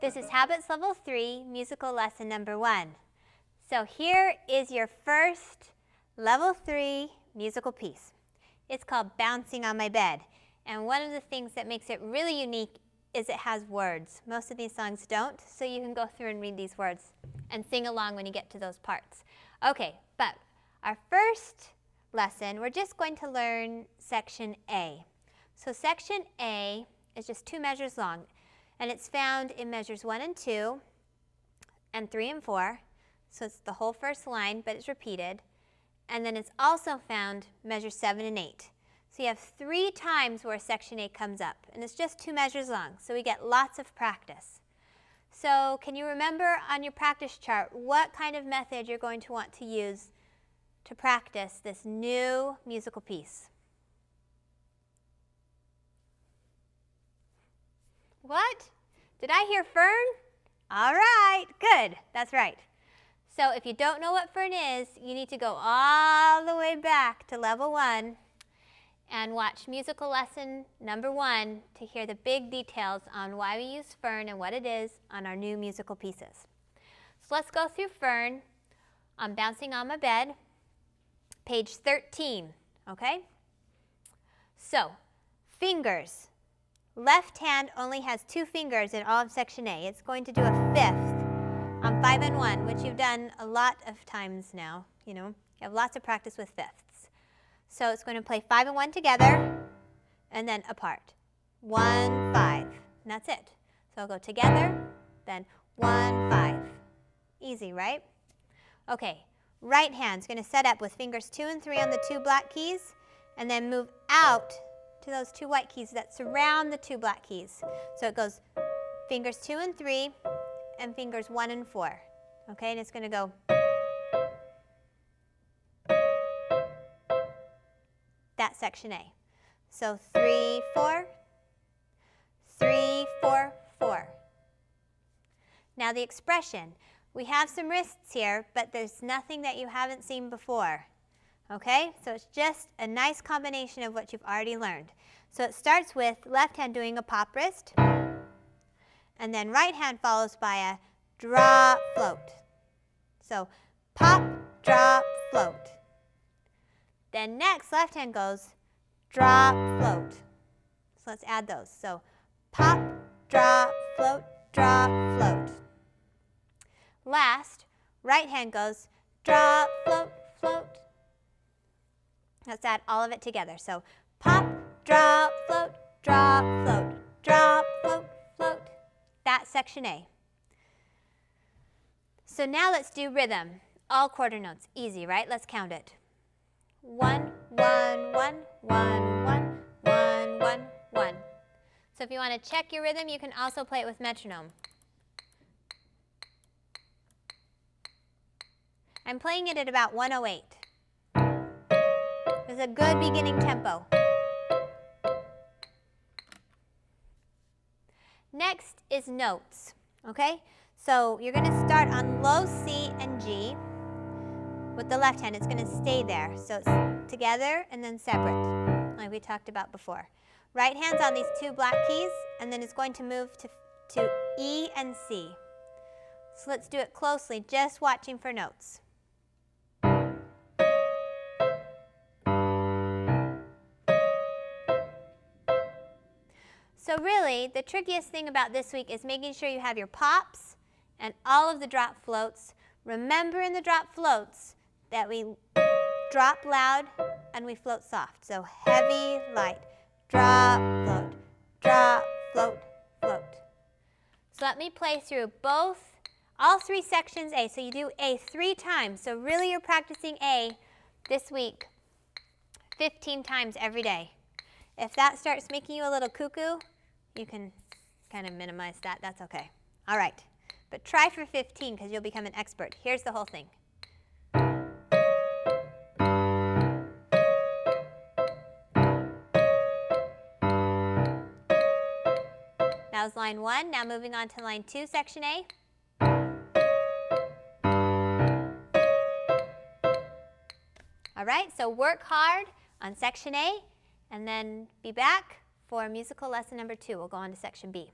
This is Habits Level 3, musical lesson number 1. So here is your first Level 3 musical piece. It's called Bouncing on My Bed. And one of the things that makes it really unique is it has words. Most of these songs don't, so you can go through and read these words and sing along when you get to those parts. Okay, but our first lesson, we're just going to learn section A. So section A is just 2 measures long. And it's found in measures 1 and 2, and 3 and 4. So it's the whole first line, but it's repeated. And then it's also found measures 7 and 8. So you have 3 times where section A comes up. And it's just 2 measures long, so we get lots of practice. So can you remember on your practice chart what kind of method you're going to want to use to practice this new musical piece? What? Did I hear Fern? All right, good. That's right. So if you don't know what Fern is, you need to go all the way back to level 1 and watch musical lesson number 1 to hear the big details on why we use Fern and what it is on our new musical pieces. So let's go through Fern on Bouncing on My Bed, page 13, okay? So, fingers. Left hand only has 2 fingers in all of section A. It's going to do a 5th on 5 and 1, which you've done a lot of times now. You have lots of practice with 5ths. So it's going to play 5 and 1 together and then apart. 1, 5, and that's it. So I'll go together, then 1, 5. Easy, right? Okay, right hand's going to set up with fingers 2 and 3 on the 2 black keys and then move out to those 2 white keys that surround the 2 black keys. So it goes fingers 2 and 3 and fingers 1 and 4. Okay, and it's going to go. That's section A. So 3, 4, 3, 4, 4. Now the expression. We have some wrists here, but there's nothing that you haven't seen before. Okay, so it's just a nice combination of what you've already learned. So it starts with left hand doing a pop wrist, and then right hand follows by a drop, float. So pop, drop, float. Then next, left hand goes drop, float. So let's add those. So pop, drop, float, drop, float. Last, right hand goes drop, float, float. Let's add all of it together. So pop, drop, float, drop, float, drop, float, float. That's section A. So now let's do rhythm. All quarter notes. Easy, right? Let's count it. 1, 1, 1, 1, 1, 1, 1, 1. So if you want to check your rhythm, you can also play it with metronome. I'm playing it at about 108. It's a good beginning tempo. Next is notes, okay? So you're going to start on low C and G with the left hand. It's going to stay there. So it's together and then separate, like we talked about before. Right hand's on these 2 black keys, and then it's going to move to E and C. So let's do it closely, just watching for notes. So really, the trickiest thing about this week is making sure you have your pops and all of the drop floats. Remember in the drop floats that we drop loud and we float soft. So heavy, light, drop, float, float. So let me play through all 3 sections A. So you do A 3 times. So really you're practicing A this week 15 times every day. If that starts making you a little cuckoo, you can kind of minimize that. That's okay. All right. But try for 15 because you'll become an expert. Here's the whole thing. That was line 1. Now moving on to line 2, section A. All right, so work hard on section A and then be back for musical lesson number 2. We'll go on to section B.